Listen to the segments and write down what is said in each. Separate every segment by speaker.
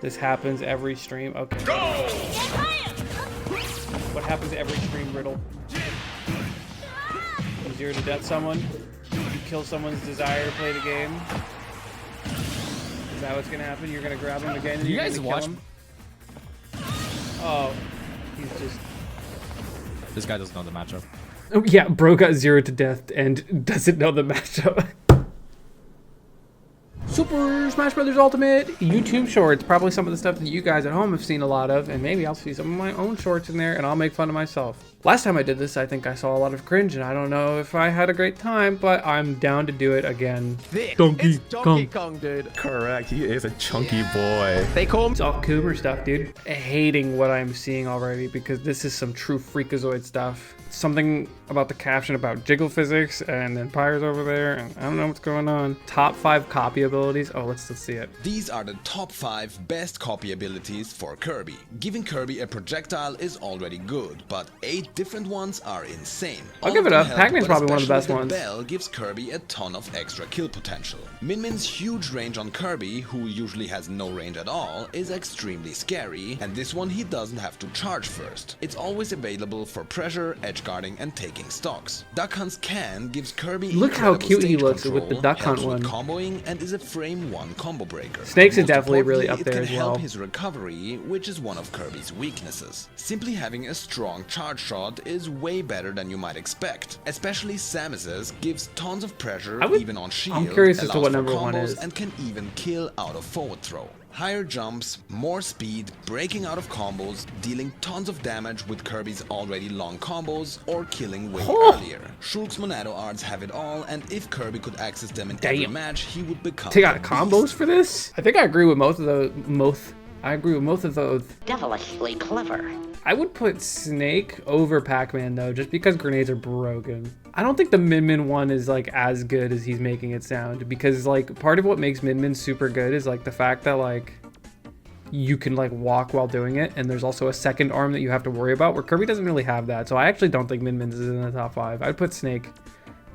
Speaker 1: This happens every stream. Okay. Go! What happens every stream, Riddle? You 0 to death someone? You kill someone's desire to play the game? Is that what's gonna happen? You're gonna grab him again and
Speaker 2: you
Speaker 1: you're
Speaker 2: guys
Speaker 1: gonna
Speaker 2: watch
Speaker 1: kill him? Oh, he's just...
Speaker 2: This guy doesn't know the matchup.
Speaker 1: Oh, yeah, bro got 0 to death and doesn't know the matchup. Super Smash Brothers Ultimate YouTube shorts. Probably some of the stuff that you guys at home have seen a lot of, and maybe I'll see some of my own shorts in there and I'll make fun of myself. Last time I did this, I think I saw a lot of cringe, and I don't know if I had a great time, but I'm down to do it again.
Speaker 3: Donkey Kong, dude.
Speaker 4: Correct, he is a chunky boy.
Speaker 3: They call him.
Speaker 1: It's all Coomer stuff, dude. Hating what I'm seeing already because this is some true freakazoid stuff. Something about the caption about jiggle physics and then Pyre's over there, and I don't know what's going on. Top 5 copy abilities. Oh, let's see it.
Speaker 5: These are the top 5 best copy abilities for Kirby. Giving Kirby a projectile is already good, but 8 different ones are insane.
Speaker 1: I'll give it up. Pac-Man's probably one of the best ones.
Speaker 5: Bell gives Kirby a ton of extra kill potential. Min Min's huge range on Kirby, who usually has no range at all, is extremely scary, and this one he doesn't have to charge first. It's always available for pressure, edge guarding, and taking stocks. Duck Hunt's Can gives Kirby
Speaker 1: look how cute he looks
Speaker 5: control,
Speaker 1: with the Duck Hunt one.
Speaker 5: Comboing, and is a frame 1 combo breaker.
Speaker 1: Snakes is
Speaker 5: Most
Speaker 1: definitely really up
Speaker 5: importantly,
Speaker 1: there as
Speaker 5: it can
Speaker 1: well.
Speaker 5: help his recovery, which is one of Kirby's weaknesses. Simply having a strong charge shot is way better than you might expect. Especially Samus's gives tons of pressure even on shield,
Speaker 1: I'm curious as to
Speaker 5: allows
Speaker 1: what
Speaker 5: for
Speaker 1: number 1
Speaker 5: combos,
Speaker 1: is.
Speaker 5: and can even kill out of forward throw. Higher jumps, more speed, breaking out of combos, dealing tons of damage with Kirby's already long combos, or killing way earlier. Shulk's Monado arts have it all, and if Kirby could access them in every match, he would become
Speaker 1: They got combos for this? I think I agree with most of those. I agree with most of those.
Speaker 6: Devilishly clever.
Speaker 1: I would put Snake over Pac-Man though, just because grenades are broken. I don't think the Min Min one is like as good as he's making it sound, because like part of what makes Min Min super good is like the fact that like you can like walk while doing it, and there's also a second arm that you have to worry about, where Kirby doesn't really have that. So I actually don't think Min Min's is in the top 5. I'd put Snake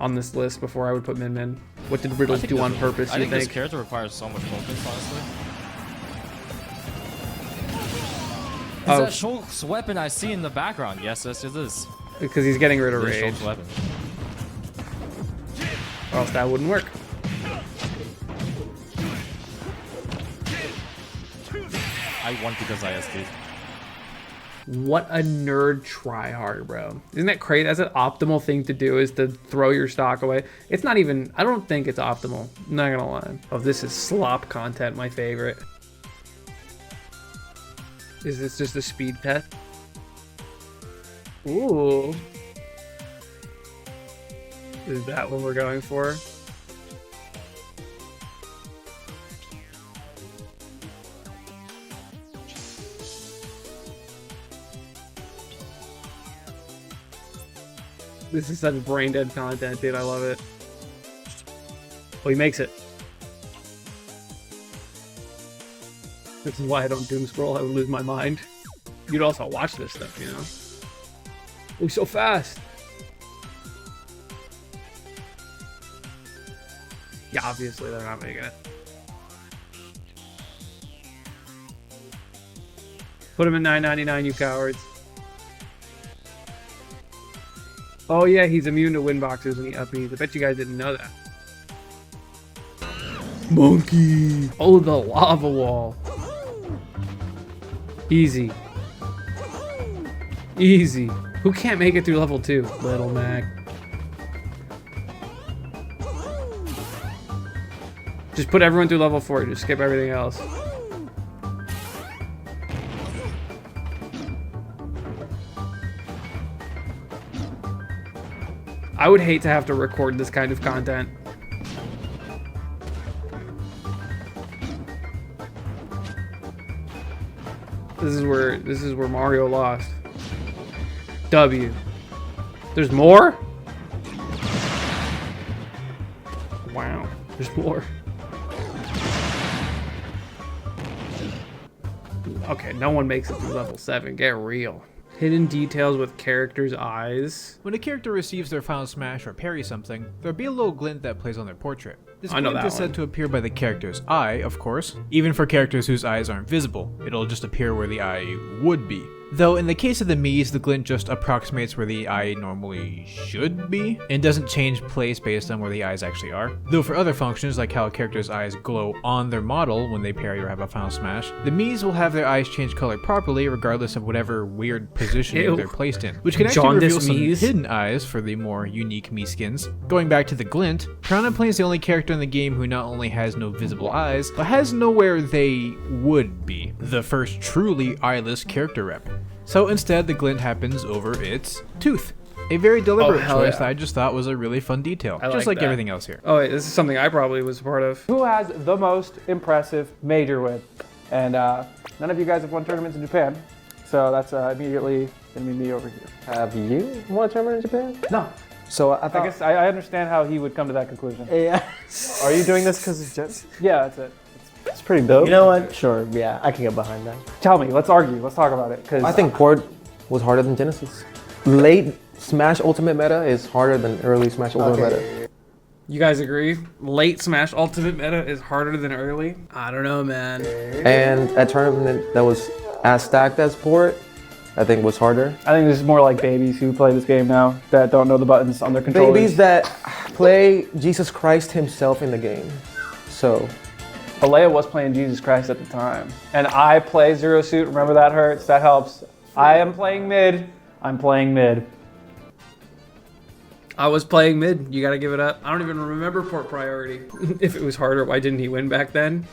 Speaker 1: on this list before I would put Min Min. What did Riddles do on purpose,
Speaker 2: I
Speaker 1: you
Speaker 2: think this character requires so much focus, honestly. Is that Shulk's weapon I see in the background? Yes, it is.
Speaker 1: Because he's getting rid of
Speaker 2: It is
Speaker 1: rage.
Speaker 2: Shulk's weapon.
Speaker 1: Or else that wouldn't work.
Speaker 2: I won because I SD'd.
Speaker 1: What a nerd tryhard, bro. Isn't that crazy? That's an optimal thing to do, is to throw your stock away. It's not even, I don't think it's optimal. I'm not gonna lie. Oh, this is slop content, my favorite. Is this just a speed test? Ooh. Is that what we're going for? This is such brain dead content, dude. I love it. Oh, he makes it. This is why I don't doom scroll. I would lose my mind. You'd also watch this stuff, you know? Oh, so fast. Yeah, obviously they're not making it. Put him at $9.99, you cowards. Oh yeah, he's immune to win boxes when he upbeats. I bet you guys didn't know that. Monkey! Oh, the lava wall. Easy. Easy. Who can't make it through level 2? Little Mac. Just put everyone through level 4. Just skip everything else. I would hate to have to record this kind of content. This is where Mario lost. W. There's more? Wow. There's more. Okay, no one makes it through level 7. Get real. Hidden details with characters' eyes.
Speaker 7: When a character receives their final smash or parries something, there'll be a little glint that plays on their portrait. This
Speaker 1: I know
Speaker 7: glint
Speaker 1: that
Speaker 7: is said
Speaker 1: one.
Speaker 7: to appear by the character's eye, of course, even for characters whose eyes aren't visible. It'll just appear where the eye would be. Though in the case of the Miis, the glint just approximates where the eye normally should be, and doesn't change place based on where the eyes actually are. Though for other functions, like how a character's eyes glow on their model when they parry or have a final smash, the Miis will have their eyes change color properly regardless of whatever weird positioning
Speaker 1: Ew.
Speaker 7: they're placed in, which can actually
Speaker 1: Jaundice
Speaker 7: reveal some
Speaker 1: Miis?
Speaker 7: hidden eyes for the more unique Mii skins. Going back to the glint, Piranha Plant is the only character in the game who not only has no visible eyes, but has nowhere they would be. The first truly eyeless character rep. So instead, the glint happens over its tooth. A very deliberate
Speaker 1: hell
Speaker 7: choice
Speaker 1: yeah.
Speaker 7: that I just thought was a really fun detail,
Speaker 1: I
Speaker 7: just
Speaker 1: like
Speaker 7: like
Speaker 1: that.
Speaker 7: everything else here.
Speaker 1: Oh wait, this is something I probably was a part of.
Speaker 8: Who has the most impressive major win? And none of you guys have won tournaments in Japan, so that's immediately gonna be me over here.
Speaker 3: Have you won a tournament in Japan?
Speaker 8: No.
Speaker 3: So I thought.
Speaker 8: I guess I understand how he would come to that conclusion.
Speaker 3: Yeah. Are you doing this because it's just?
Speaker 8: Yeah, that's it.
Speaker 3: It's pretty dope. You know what? Sure. Yeah, I can get behind that.
Speaker 8: Tell me, let's argue, let's talk about it. Because
Speaker 3: I think Port was harder than Genesis. Late Smash Ultimate meta is harder than early Smash Ultimate meta.
Speaker 1: You guys agree? Late Smash Ultimate meta is harder than early? I don't know, man.
Speaker 3: And a tournament that was as stacked as Port, I think was harder.
Speaker 8: I think this is more like babies who play this game now that don't know the buttons on their controllers.
Speaker 3: Babies that play Jesus Christ himself in the game. So.
Speaker 8: Alea was playing Jesus Christ at the time. And I play Zero Suit, remember that hurts, that helps. I am playing mid, I'm playing mid.
Speaker 1: I was playing mid. You gotta give it up. I don't even remember port priority. If it was harder, why didn't he win back then?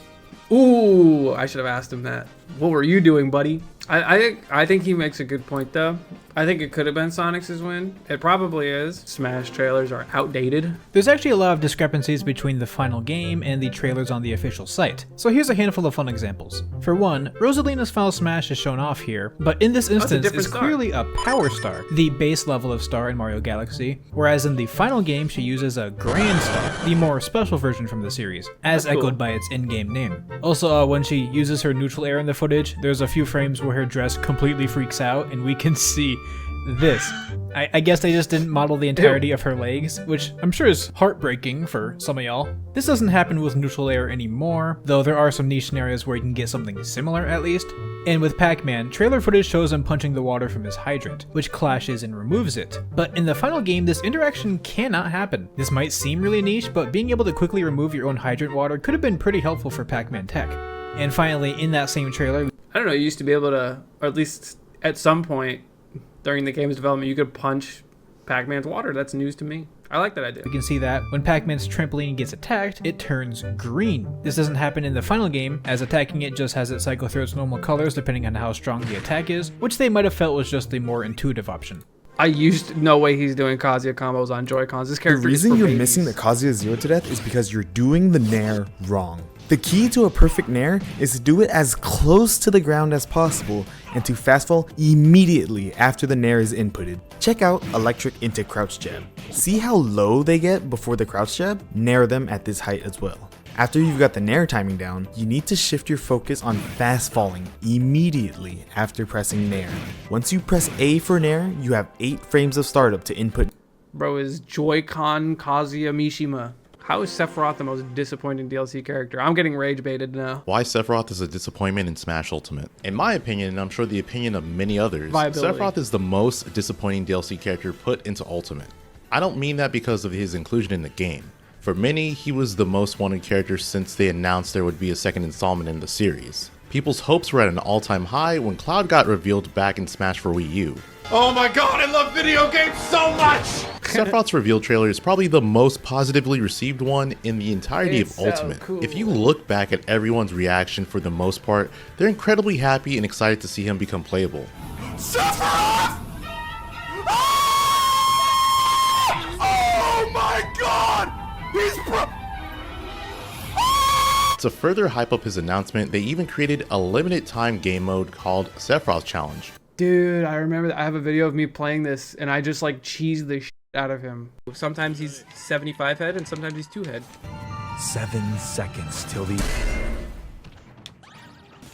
Speaker 1: Ooh, I should have asked him that. What were you doing, buddy? I think he makes a good point though. I think it could have been Sonic's win. It probably is. Smash trailers are outdated.
Speaker 7: There's actually a lot of discrepancies between the final game and the trailers on the official site. So here's a handful of fun examples. For one, Rosalina's final smash is shown off here, but in this instance
Speaker 1: different
Speaker 7: is
Speaker 1: star.
Speaker 7: clearly a power star, the base level of star in Mario Galaxy, whereas in the final game she uses a grand star, the more special version from the series, as
Speaker 1: That's cool.
Speaker 7: echoed by its in-game name. Also, when she uses her neutral air in the footage, there's a few frames where her dress completely freaks out and we can see this. I guess they just didn't model the entirety of her legs, which I'm sure is heartbreaking for some of y'all. This doesn't happen with neutral air anymore, though there are some niche scenarios where you can get something similar at least. And with Pac-Man, trailer footage shows him punching the water from his hydrant, which clashes and removes it. But in the final game, this interaction cannot happen. This might seem really niche, but being able to quickly remove your own hydrant water could have been pretty helpful for Pac-Man tech. And finally, in that same trailer,
Speaker 1: I don't know, you used to be able to, or at least at some point during the game's development, you could punch Pac-Man's water. That's news to me. I like that idea.
Speaker 7: we can see that when Pac-Man's trampoline gets attacked, it turns green. This doesn't happen in the final game, as attacking it just has it cycle through its normal colors depending on how strong the attack is, which they might have felt was just the more intuitive option.
Speaker 1: No way he's doing Kazuya combos on Joy-Cons. This
Speaker 9: The
Speaker 1: character is
Speaker 9: reason
Speaker 1: for
Speaker 9: you're
Speaker 1: babies.
Speaker 9: missing the Kazuya Zero to Death is because you're doing the nair wrong. The key to a perfect nair is to do it as close to the ground as possible and to fast fall immediately after the nair is inputted. Check out electric into crouch jab. See how low they get before the crouch jab? Nair them at this height as well. After you've got the nair timing down, you need to shift your focus on fast falling immediately after pressing nair. Once you press A for nair, you have 8 frames of startup to input.
Speaker 1: Bro is Joy-Con Kazuya Mishima. How is Sephiroth the most disappointing DLC character? I'm getting rage baited now.
Speaker 10: Why Sephiroth is a disappointment in Smash Ultimate. In my opinion, and I'm sure the opinion of many others,
Speaker 1: Viability.
Speaker 10: Sephiroth is the most disappointing DLC character put into Ultimate. I don't mean that because of his inclusion in the game. For many, he was the most wanted character since they announced there would be a second installment in the series. People's hopes were at an all-time high when Cloud got revealed back in Smash for Wii U.
Speaker 4: Oh my god, I love video games so much!
Speaker 10: Sephiroth's reveal trailer is probably the most positively received one in the entirety
Speaker 1: It's
Speaker 10: of
Speaker 1: so
Speaker 10: Ultimate.
Speaker 1: cool.
Speaker 10: If you look back at everyone's reaction for the most part, they're incredibly happy and excited to see him become playable.
Speaker 4: Sephiroth! Oh my god! He's
Speaker 10: To further hype up his announcement, they even created a limited time game mode called Sephiroth Challenge.
Speaker 1: Dude, I remember that. I have a video of me playing this and I just like cheesed the shit out of him. Sometimes he's 75 head and sometimes he's 2 head.
Speaker 9: 7 seconds till the...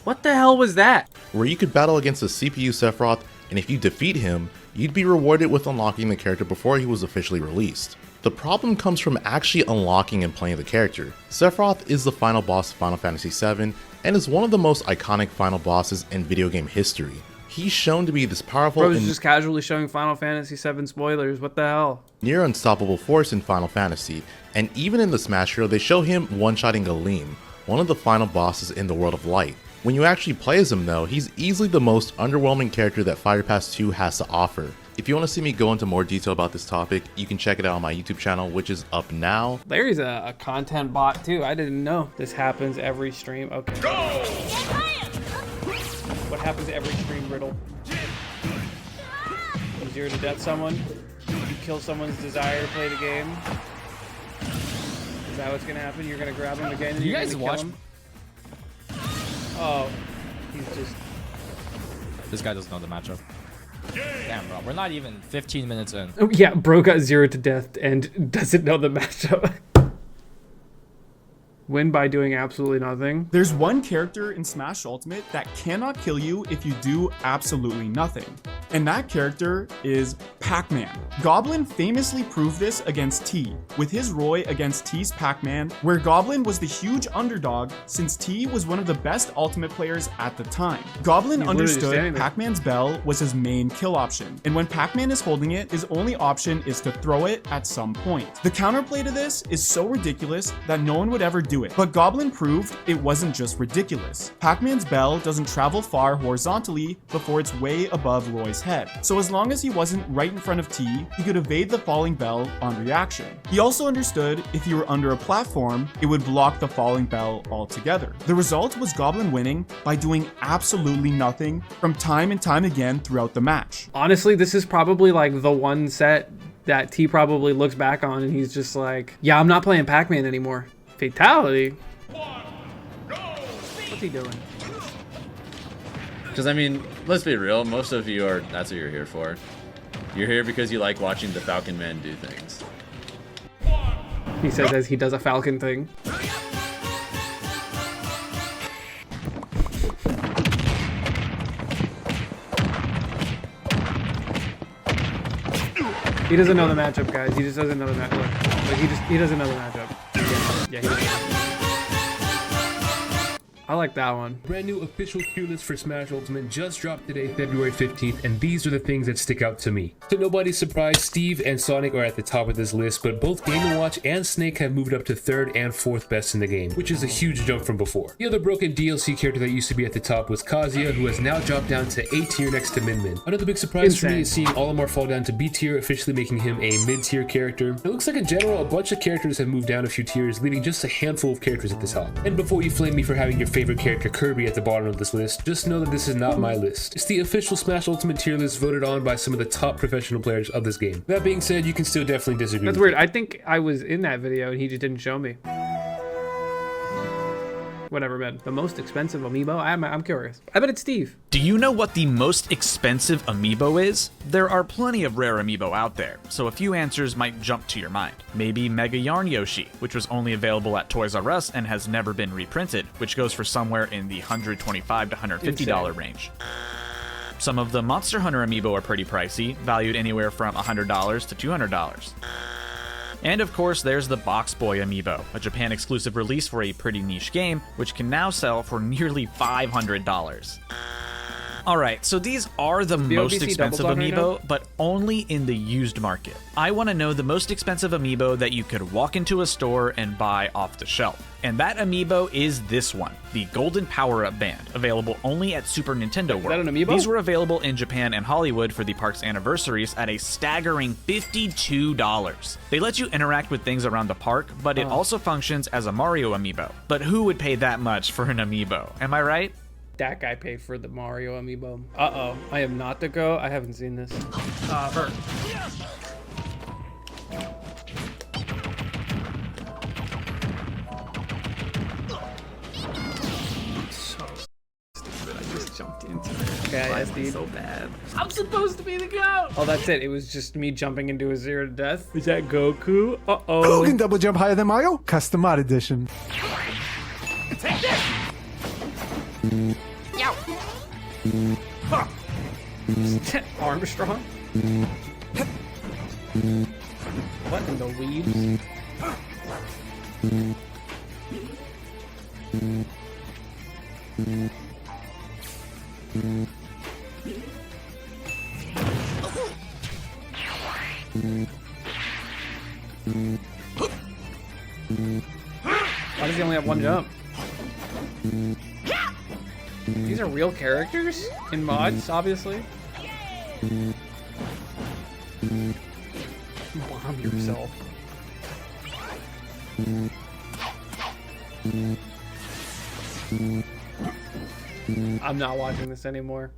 Speaker 1: What the hell was that?
Speaker 10: Where you could battle against a CPU Sephiroth and if you defeat him, you'd be rewarded with unlocking the character before he was officially released. The problem comes from actually unlocking and playing the character. Sephiroth is the final boss of Final Fantasy VII and is one of the most iconic final bosses in video game history. He's shown to be this powerful
Speaker 1: Bro, just casually showing Final Fantasy VII spoilers. What the hell?
Speaker 10: Near unstoppable force in Final Fantasy, and even in the Smash Hero they show him one-shotting Galeem, one of the final bosses in the World of Light. When you actually play as him though, he's easily the most underwhelming character that Fighter Pass 2 has to offer. If you want to see me go into more detail about this topic, you can check it out on my YouTube channel, which is up now.
Speaker 1: Larry's a content bot too. I didn't know. This happens every stream. Okay. Go! What happens every stream, Riddle? You 0 to death someone? You kill someone's desire to play the game? Is that what's gonna happen? You're gonna grab him again and
Speaker 2: You
Speaker 1: you're
Speaker 2: guys
Speaker 1: gonna
Speaker 2: watch?
Speaker 1: kill him? Oh, he's just...
Speaker 2: This guy doesn't know the matchup. Damn, bro. We're not even 15 minutes in.
Speaker 1: Oh, yeah, bro got 0 to death and doesn't know the matchup. Win by doing absolutely nothing.
Speaker 11: There's one character in Smash Ultimate that cannot kill you if you do absolutely nothing. And that character is Pac-Man. Goblin famously proved this against T, with his Roy against T's Pac-Man, where Goblin was the huge underdog since T was one of the best Ultimate players at the time. Goblin understood Pac-Man's bell was his main kill option, and when Pac-Man is holding it, his only option is to throw it at some point. The counterplay to this is so ridiculous that no one would ever do it, but Goblin proved it wasn't just ridiculous. Pac-Man's bell doesn't travel far horizontally before it's way above Roy's head, so as long as he wasn't right in front of T, he could evade the falling bell on reaction. He also understood if you were under a platform, it would block the falling bell altogether. The result was Goblin winning by doing absolutely nothing from time and time again throughout the match.
Speaker 1: Honestly, this is probably like the one set that T probably looks back on and he's just like, yeah, I'm not playing Pac-Man anymore. Fatality? What's he doing?
Speaker 12: Because I mean, let's be real, most of you are, that's what you're here for. You're here because you like watching the Falcon Man do things.
Speaker 1: He says as he does a Falcon thing. He doesn't know the matchup, guys. He just doesn't know the matchup. Like, he doesn't know the matchup. Yeah, he doesn't. I like that one.
Speaker 13: Brand new official tier list for Smash Ultimate just dropped today, February 15th, and these are the things that stick out to me. To nobody's surprise, Steve and Sonic are at the top of this list, but both Game & Watch and Snake have moved up to 3rd and 4th best in the game, which is a huge jump from before. The other broken DLC character that used to be at the top was Kazuya, who has now dropped down to A tier next to Min Min. Another big surprise for me is seeing Olimar fall down to B tier, officially making him a mid-tier character. It looks like in general, a bunch of characters have moved down a few tiers, leaving just a handful of characters at the top. And before you flame me for having your favorite character Kirby at the bottom of this list, just know that this is not my list. It's the official Smash Ultimate tier list voted on by some of the top professional players of this game. That being said, you can still definitely disagree.
Speaker 1: That's weird. I think I was in that video and he just didn't show me. Whatever, man. The most expensive amiibo? I'm curious. I bet it's Steve.
Speaker 14: Do you know what the most expensive amiibo is? There are plenty of rare amiibo out there, so a few answers might jump to your mind. Maybe Mega Yarn Yoshi, which was only available at Toys R Us and has never been reprinted, which goes for somewhere in the $125 to $150 range. Some of the Monster Hunter amiibo are pretty pricey, valued anywhere from $100 to $200. And of course, there's the Box Boy amiibo, a Japan exclusive release for a pretty niche game, which can now sell for nearly $500. Alright, so these are the most expensive amiibo, but only in the used market. I want to know the most expensive amiibo that you could walk into a store and buy off the shelf. And that amiibo is this one, the Golden Power-Up Band, available only at Super Nintendo World.
Speaker 1: Is that an amiibo?
Speaker 14: These were available in Japan and Hollywood for the park's anniversaries at a staggering $52. They let you interact with things around the park, but it also functions as a Mario amiibo. But who would pay that much for an amiibo? Am I right?
Speaker 1: That guy paid for the Mario amiibo. Uh-oh. I am not to go. I haven't seen this. Hurt. Jumped into it. Okay, I SD. So bad. I'm supposed to be the goat. Oh, that's it. It was just me jumping into a 0 to death. Is that Goku? Uh-oh.
Speaker 15: Who can double jump higher than Mario? Custom mod edition.
Speaker 6: Take this! Yow!
Speaker 1: Armstrong? What in the weeds? Why does he only have one jump? These are real characters in mods, obviously. Bomb yourself. I'm not watching this anymore.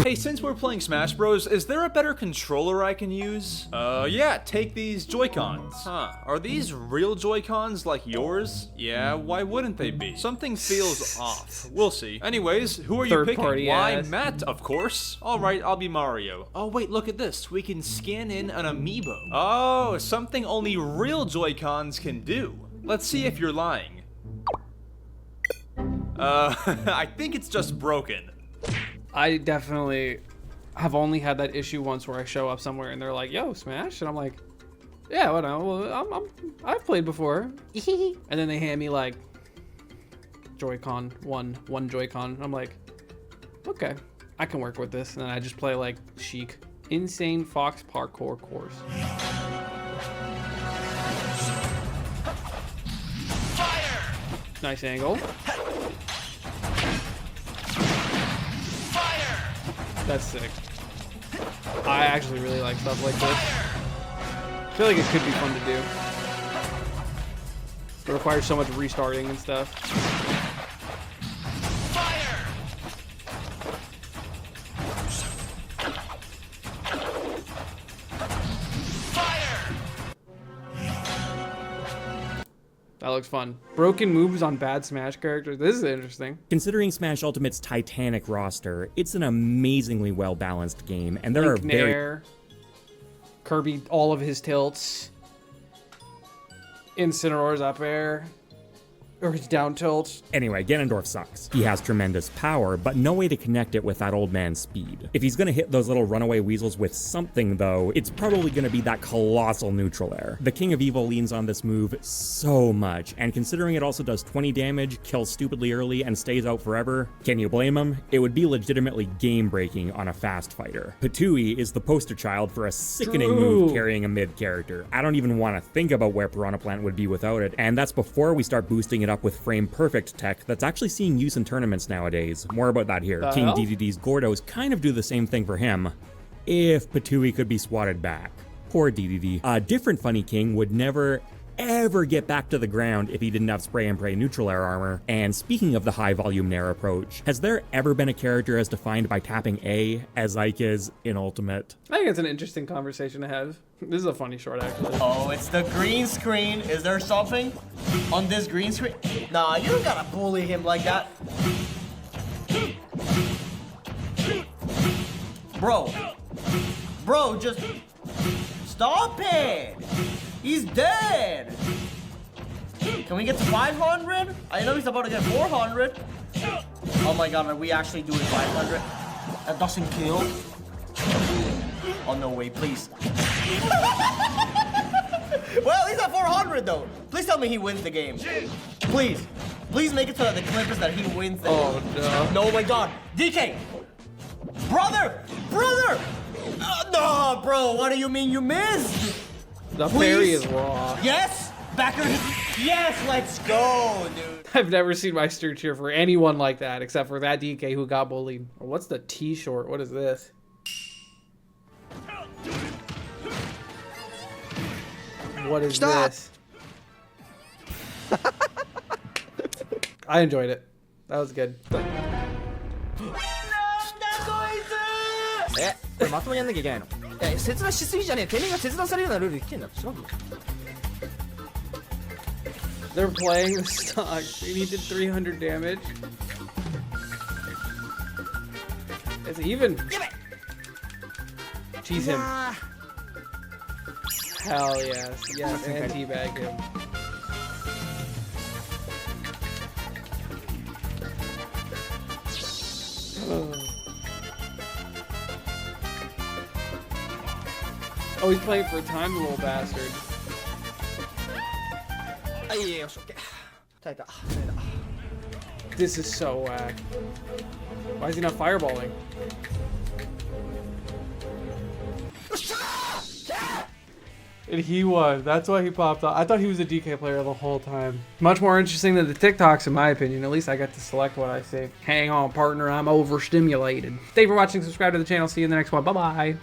Speaker 16: Hey, since we're playing Smash Bros, is there a better controller I can use? Yeah, take these Joy-Cons. Huh, are these real Joy-Cons like yours? Yeah, why wouldn't they be? Something feels off. We'll see. Anyways, who are you picking? Why, Matt, of course. Alright, I'll be Mario. Oh wait, look at this. We can scan in an amiibo. Oh, something only real Joy-Cons can do. Let's see if you're lying. I think it's just broken.
Speaker 1: I definitely have only had that issue once where I show up somewhere and they're like, "Yo, Smash," and I'm like, "Yeah, well, I've played before." And then they hand me like Joy-Con, one Joy-Con. I'm like, "Okay, I can work with this." And then I just play like Chic, Insane Fox Parkour Course. Fire! Nice angle. That's sick. I actually really like stuff like this. I feel like it could be fun to do. It requires so much restarting and stuff. That looks fun. Broken moves on bad Smash characters. This is interesting.
Speaker 17: Considering Smash Ultimate's titanic roster, it's an amazingly well-balanced game, and there are
Speaker 1: Nair, Kirby, all of his tilts. Incineroar's up air. Or his down tilt.
Speaker 17: Anyway, Ganondorf sucks. He has tremendous power, but no way to connect it with that old man's speed. If he's gonna hit those little runaway weasels with something though, it's probably gonna be that colossal neutral air. The King of Evil leans on this move so much, and considering it also does 20 damage, kills stupidly early, and stays out forever, can you blame him? It would be legitimately game-breaking on a fast fighter. Patooey is the poster child for a sickening move carrying a mid character. I don't even want to think about where Piranha Plant would be without it, and that's before we start boosting it up with frame perfect tech that's actually seeing use in tournaments nowadays. More about that here. King DDD's Gordos kind of do the same thing for him, if Patooey could be swatted back. Poor DDD. A different funny king would never ever get back to the ground if he didn't have spray and pray neutral air armor. And speaking of the high volume Nair approach, has there ever been a character as defined by tapping A as Ike is in Ultimate?
Speaker 1: I think it's an interesting conversation to have. This is a funny short, actually.
Speaker 18: Oh, it's the green screen. Is there something on this green screen? Nah, you don't gotta bully him like that. Bro, just stop it. He's dead. Can we get to 500? I know he's about to get 400. Oh my god, are we actually doing 500? That doesn't kill. Oh no way, please. Well, he's at 400 though. Please tell me he wins the game. Please. Please make it so that the clip is that he wins the game.
Speaker 1: Oh no.
Speaker 18: No, my god. DK! Brother! No, bro, what do you mean you missed?
Speaker 1: The fairy is raw.
Speaker 18: Yes! Backer. Yes, let's go, dude.
Speaker 1: I've never seen my steer cheer for anyone like that except for that DK who got bullied. Or what's the T short? What is this? What is this? I enjoyed it. That was good.
Speaker 19: これまともにやんなきゃいけないの。切断しすぎじゃねえ。てめえが切断されるようなルール言ってんだろ。違うの。
Speaker 1: They're playing the stock. And he did 300 damage. It's even. Cheese him. Hell yes. Yes, and teabag him. Oh, he's playing for time, the little bastard. This is so whack. Why is he not fireballing? And he was. That's why he popped up. I thought he was a DK player the whole time. Much more interesting than the TikToks, in my opinion. At least I got to select what I see. Hang on, partner. I'm overstimulated. Thank you for watching. Subscribe to the channel. See you in the next one. Bye-bye.